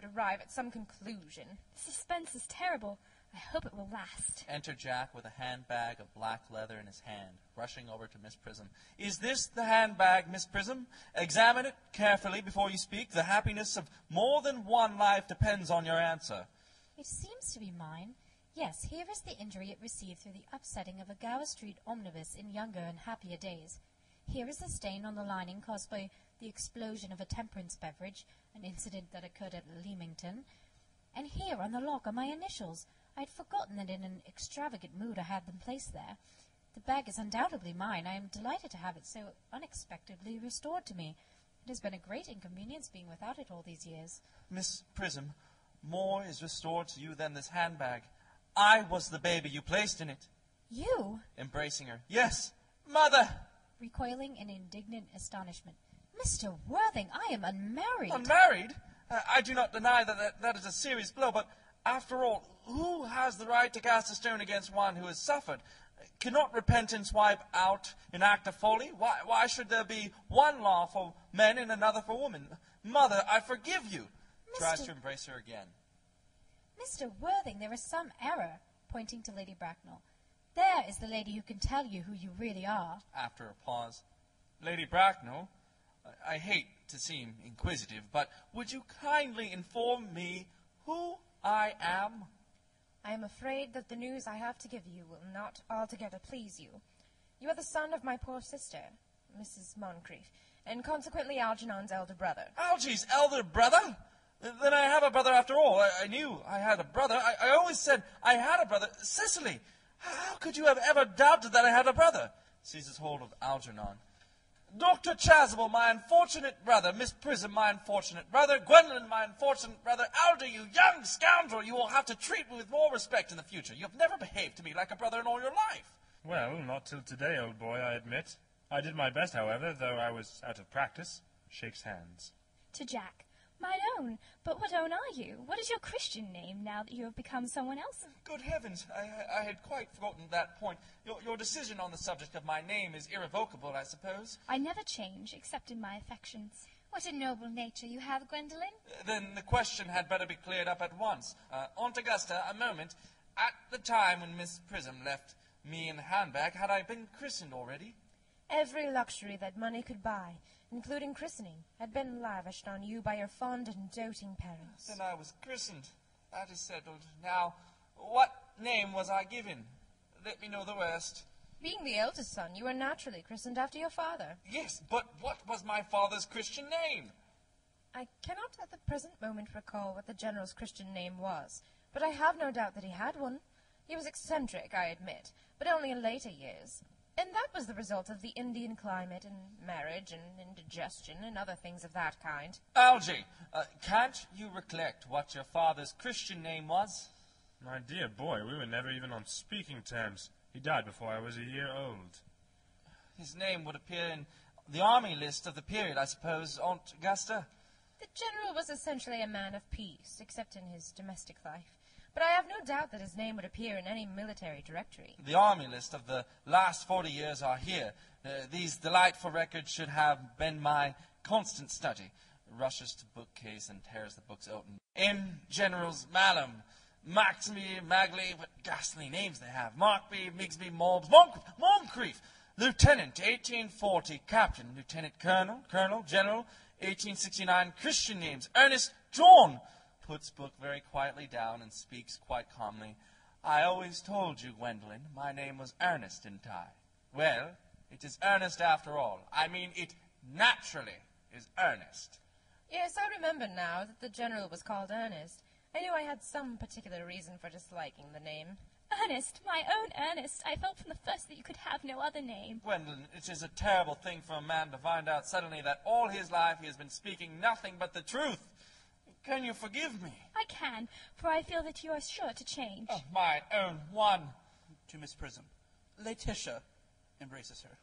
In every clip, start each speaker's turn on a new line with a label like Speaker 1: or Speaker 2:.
Speaker 1: arrive at some conclusion.
Speaker 2: The suspense is terrible. I hope it will last.
Speaker 3: Enter Jack with a handbag of black leather in his hand, rushing over to Miss Prism. Is this the handbag, Miss Prism? Examine it carefully before you speak. The happiness of more than one life depends on your answer.
Speaker 4: It seems to be mine. Yes, here is the injury it received through the upsetting of a Gower Street omnibus in younger and happier days. Here is the stain on the lining caused by the explosion of a temperance beverage, an incident that occurred at Leamington. And here on the lock are my initials. I had forgotten that in an extravagant mood I had them placed there. The bag is undoubtedly mine. I am delighted to have it so unexpectedly restored to me. It has been a great inconvenience being without it all these years.
Speaker 3: Miss Prism, more is restored to you than this handbag. I was the baby you placed in it.
Speaker 4: You?
Speaker 3: Embracing her. Yes, Mother!
Speaker 4: Recoiling in indignant astonishment. Mr. Worthing, I am unmarried.
Speaker 3: Unmarried? I do not deny that is a serious blow, but after all, who has the right to cast a stone against one who has suffered? Cannot repentance wipe out an act of folly? Why should there be one law for men and another for women? Mother, I forgive you. Tries to embrace her again.
Speaker 4: Mr. Worthing, there is some error, pointing to Lady Bracknell. There is the lady who can tell you who you really are.
Speaker 3: After a pause. Lady Bracknell, I hate to seem inquisitive, but would you kindly inform me who I am?
Speaker 1: I am afraid that the news I have to give you will not altogether please you. You are the son of my poor sister, Mrs. Moncrief, and consequently Algernon's elder brother.
Speaker 3: Algy's elder brother? Then I have a brother after all. I knew I had a brother. I always said I had a brother. Cicely, how could you have ever doubted that I had a brother? Seizes hold of Algernon. Dr. Chasuble, my unfortunate brother. Miss Prism, my unfortunate brother. Gwendolen, my unfortunate brother. Alger, you young scoundrel, you will have to treat me with more respect in the future. You have never behaved to me like a brother in all your life.
Speaker 5: Well, not till today, old boy, I admit. I did my best, however, though I was out of practice. Shakes hands.
Speaker 2: To Jack. Mine own. But what own are you? What is your Christian name now that you have become someone else?
Speaker 3: Good heavens, I had quite forgotten that point. Your decision on the subject of my name is irrevocable, I suppose.
Speaker 2: I never change, except in my affections.
Speaker 6: What a noble nature you have, Gwendolen.
Speaker 3: Then the question had better be cleared up at once. Aunt Augusta, a moment. At the time when Miss Prism left me in the handbag, had I been christened already?
Speaker 1: Every luxury that money could buy, including christening, had been lavished on you by your fond and doting parents.
Speaker 3: Then I was christened. That is settled. Now, what name was I given? Let me know the rest.
Speaker 1: Being the eldest son, you were naturally christened after your father.
Speaker 3: Yes, but what was my father's Christian name?
Speaker 1: I cannot at the present moment recall what the General's Christian name was, but I have no doubt that he had one. He was eccentric, I admit, but only in later years. And that was the result of the Indian climate and marriage and indigestion and other things of that kind.
Speaker 3: Algy, can't you recollect what your father's Christian name was?
Speaker 5: My dear boy, we were never even on speaking terms. He died before I was a year old.
Speaker 3: His name would appear in the army list of the period, I suppose, Aunt Augusta?
Speaker 1: The General was essentially a man of peace, except in his domestic life. But I have no doubt that his name would appear in any military directory.
Speaker 3: The army list of the last 40 years are here. These delightful records should have been my constant study. Rushes to bookcase and tears the books open. In Generals Malum, Maximy, Magley, what ghastly names they have. Markby, Migsby, Mobbs, Moncrief, Lieutenant, 1840, Captain, Lieutenant Colonel, Colonel, General, 1869, Christian names, Earnest, John. Puts book very quietly down and speaks quite calmly. I always told you, Gwendolen, my name was Earnest, didn't I? Well, it is Earnest after all. I mean, it naturally is Earnest.
Speaker 1: Yes, I remember now that the General was called Earnest. I knew I had some particular reason for disliking the name.
Speaker 2: Ernest, my own Ernest. I felt from the first that you could have no other name.
Speaker 3: Gwendolen, it is a terrible thing for a man to find out suddenly that all his life he has been speaking nothing but the truth. Can you forgive me?
Speaker 2: I can, for I feel that you are sure to change.
Speaker 3: Oh, my own one.
Speaker 7: To Miss Prism. Laetitia embraces her.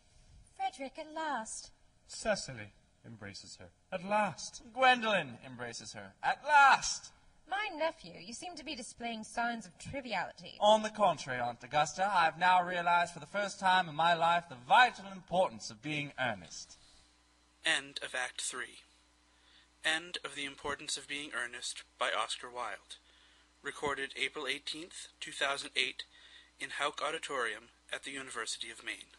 Speaker 4: Frederick, at last.
Speaker 5: Cecily embraces her. At last.
Speaker 3: Gwendolen embraces her. At last.
Speaker 1: My nephew, you seem to be displaying signs of triviality.
Speaker 3: On the contrary, Aunt Augusta, I have now realized for the first time in my life the vital importance of being earnest.
Speaker 7: End of Act 3.
Speaker 8: End of The Importance of Being Earnest by Oscar Wilde. Recorded April 18th, 2008, in Houck Auditorium at the University of Maine.